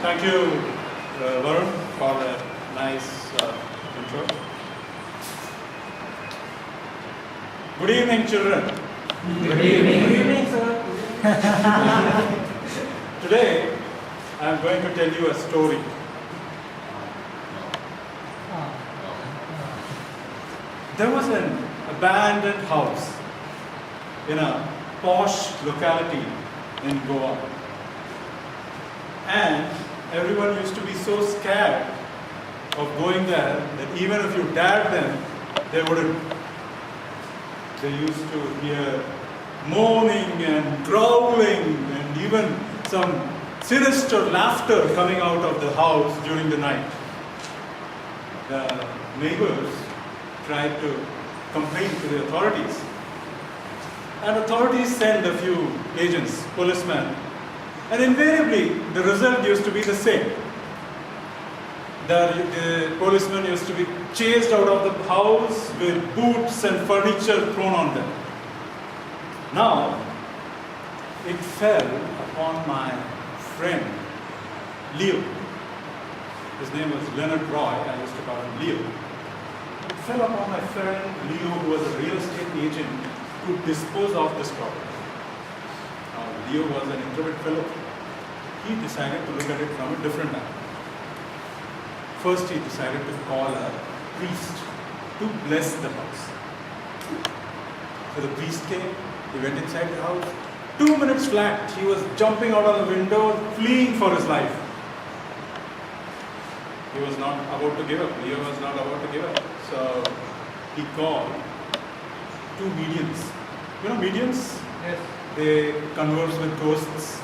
Thank you, Varun, for a nice intro. Good evening, children. Good evening. Good evening, sir. Today, I am going to tell you a story. There was an abandoned house in a posh locality in Goa. And everyone used to be so scared of going there that even if you dared them, they wouldn't. They used to hear moaning and growling and even some sinister laughter coming out of the house during the night. The neighbors tried to complain to the authorities. And authorities sent a few agents, policemen, and invariably the result used to be the same. The policemen used to be chased out of the house with boots and furniture thrown on them. Now, it fell upon my friend, Leo. His name was Leonard Roy, I used to call him Leo. It fell upon my friend Leo, who was a real estate agent, to dispose of this property. Now, Leo was an introvert fellow. He decided to look at it from a different angle. First, he decided to call a priest to bless the house. So the priest came, he went inside the house. 2 minutes flat, he was jumping out of the window, fleeing for his life. He was not about to give up. Leo was not about to give up. So he called 2 mediums. You know mediums? Yes. They converse with ghosts.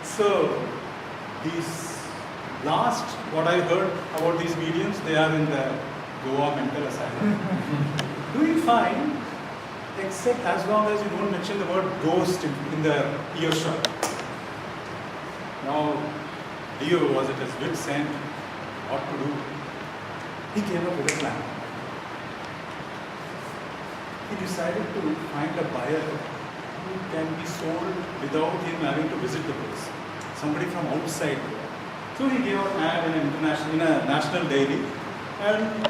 So these last, what I heard about these mediums, they are in the Goa mental asylum. Doing fine, except as long as you don't mention the word ghost in the earshot. Now, Leo was at his wit's end. What to do? He came up with a plan. He decided to find a buyer who can be sold without him having to visit the place. Somebody from outside. So he gave out an ad in a national daily, and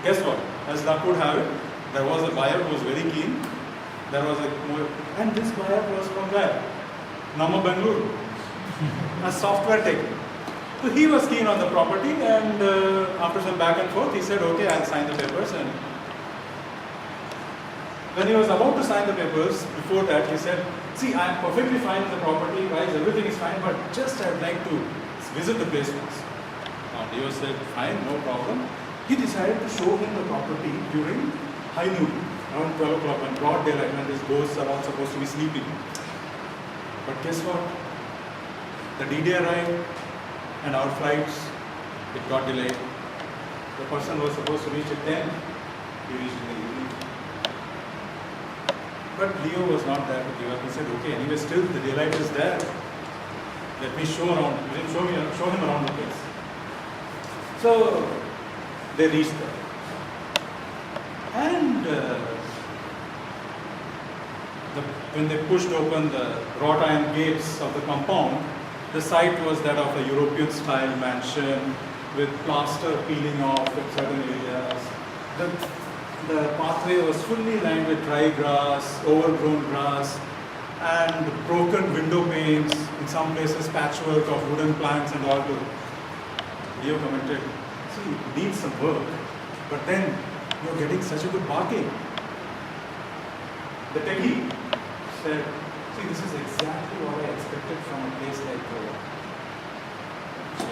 guess what? As luck would have it, there was a buyer who was very keen. And this buyer was from where? Nama Bangalore, a software tech. So he was keen on the property, and after some back and forth, he said, "Okay, I'll sign the papers." And when he was about to sign the papers, before that, he said, "See, I'm perfectly fine with the property, guys, everything is fine, but just I'd like to visit the place once." Now, Leo said, "Fine, no problem." He decided to show him the property during high noon, around 12 o'clock, when broad daylight, when these ghosts are all supposed to be sleeping. But guess what? The D-Day arrived, and our flights, it got delayed. The person was supposed to reach at 10, he reached in the evening. But Leo was not there to give up. He said, "Okay, anyway, still the daylight is there. Let me show him around the place." So they reached there. And when they pushed open the wrought iron gates of the compound, the site was that of a European style mansion with plaster peeling off in certain areas. The pathway was fully lined with dry grass, overgrown grass, and broken window panes, in some places patchwork of wooden planks and all. Leo commented, "See, it needs some work, but then you're getting such a good bargain." The techie said, "See, this is exactly what I expected from a place like Goa." So,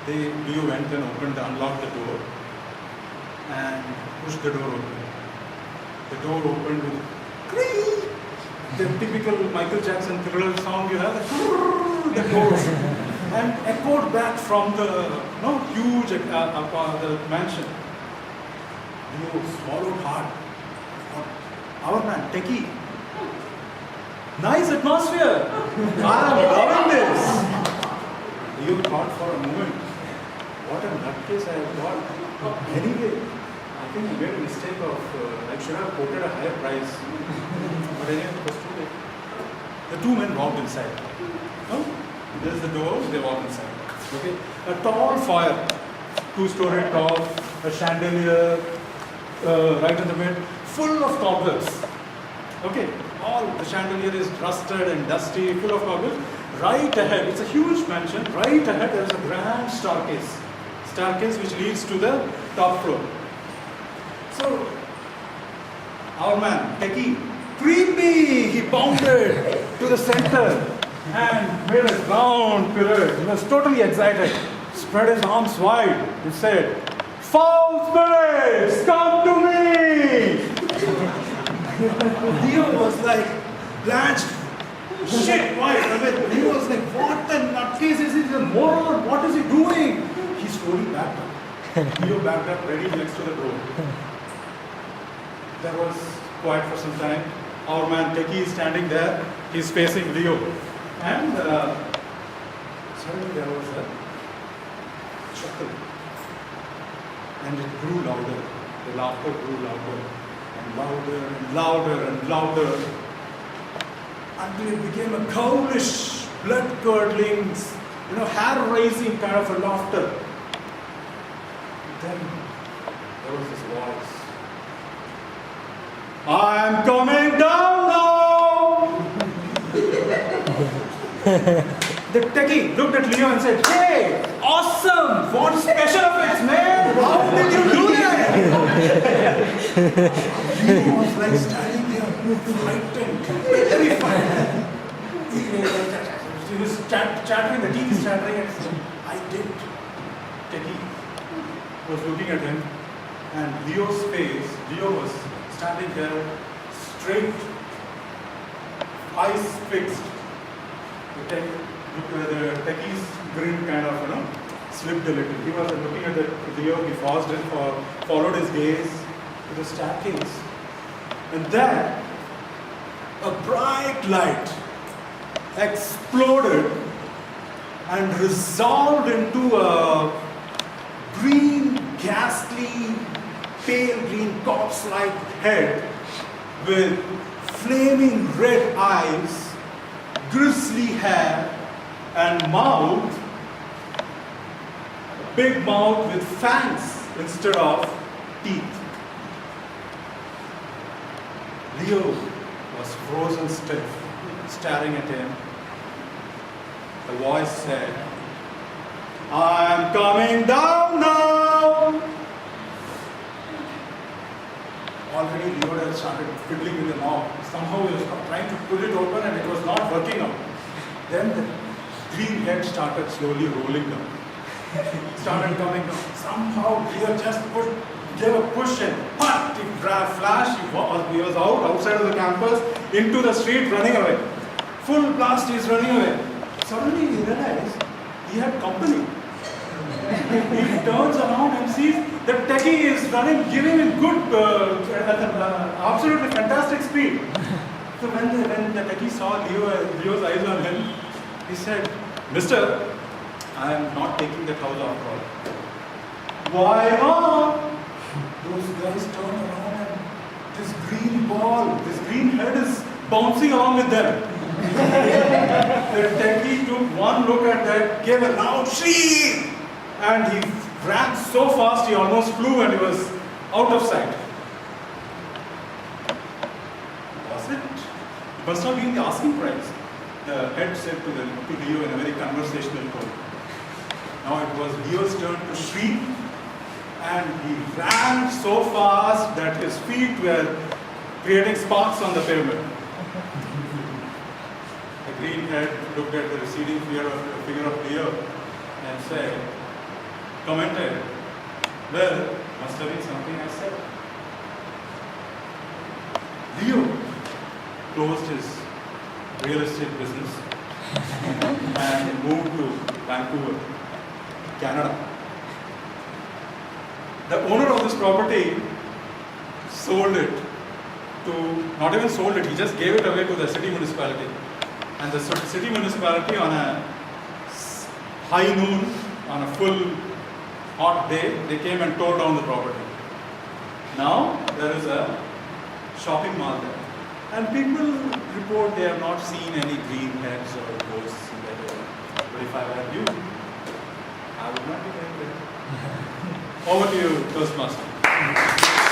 Leo went and unlocked the door and pushed the door open. The door opened with creak, the typical Michael Jackson Thriller sound you have, the doors, and echoed back from the huge the mansion. Leo swallowed hard. Our man, techie. Nice atmosphere. I'm loving this. Leo thought for a moment, what a nutcase I have got. Anyway, I think I made a mistake of, I should have quoted a higher price. But anyway, it was too late. The two men walked inside. No? This is the door, they walked inside. Okay? A tall fire, 2-story tall, a chandelier right in the mid, full of cobwebs. Okay? All the chandelier is rusted and dusty, full of cobwebs. Right ahead, it's a huge mansion, right ahead there is a grand staircase. Staircase which leads to the top floor. So, our man, Techie, creepy, he bounded to the center and made a round pirouette. He was totally excited. Spread his arms wide. He said, "Foul spirits, come to me!" Leo was like, blanched. Shit, why? He was like, what the nutcase is he? He's a moron. What is he doing? He slowly backed up. Leo backed up, ready next to the door. There was quiet for some time. Our man Techie is standing there. He's facing Leo. And suddenly there was a chuckle. And it grew louder. The laughter grew louder. And louder and louder and louder. Until it became a ghoulish, blood-curdling, hair-raising kind of a laughter. Then there was this voice. "I'm coming down now!" The Techie looked at Leo and said, "Hey, awesome! What special effects, man! How did you do that?" Leo was like standing there, frightened, terrified. He was chattering, the teeth is chattering, and he said, "I did." Techie was looking at him, and Leo was standing there, straight, eyes fixed. The Techie's grin kind of, slipped a little. He was looking at Leo, he followed his gaze to the staircase. And then, a bright light exploded and resolved into a green, ghastly, pale green corpse-like head with flaming red eyes, grisly hair, and mouth, a big mouth with fangs instead of teeth. Leo was frozen stiff, staring at him. The voice said, "I'm coming down now!" Already Leo had started fiddling with the knob. Somehow he was trying to pull it open and it was not working out. Then the green head started slowly rolling down. Started coming down. Somehow Leo just gave a push and pat! He flashed. He was outside of the campus, into the street, running away. Full blast, he's running away. Suddenly he realized he had company. He turns around and sees that Techie is running, giving him good, absolutely fantastic speed. So when the Techie saw Leo's eyes on him, he said, "Mister, I am not taking that house after all." "Why not?" Those guys turned around and this green ball, this green head is bouncing along with them. The Techie took one look at that, gave a loud shriek, and he ran so fast he almost flew and he was out of sight. Was it? It must have been the asking price, the head said to Leo in a very conversational tone. Now it was Leo's turn to shriek, and he ran so fast that his feet were creating sparks on the pavement. The green head looked at the receding figure of Leo and commented, "Well, must have been something I said." Leo closed his real estate business and moved to Vancouver, Canada. The owner of this property sold it not even sold it, he just gave it away to the city municipality. And the city municipality on a high noon, on a full hot day, they came and tore down the property. Now there is a shopping mall there. And people report they have not seen any green heads or ghosts in that area. But if I were you, I would not be going there. Over to you, Toastmaster.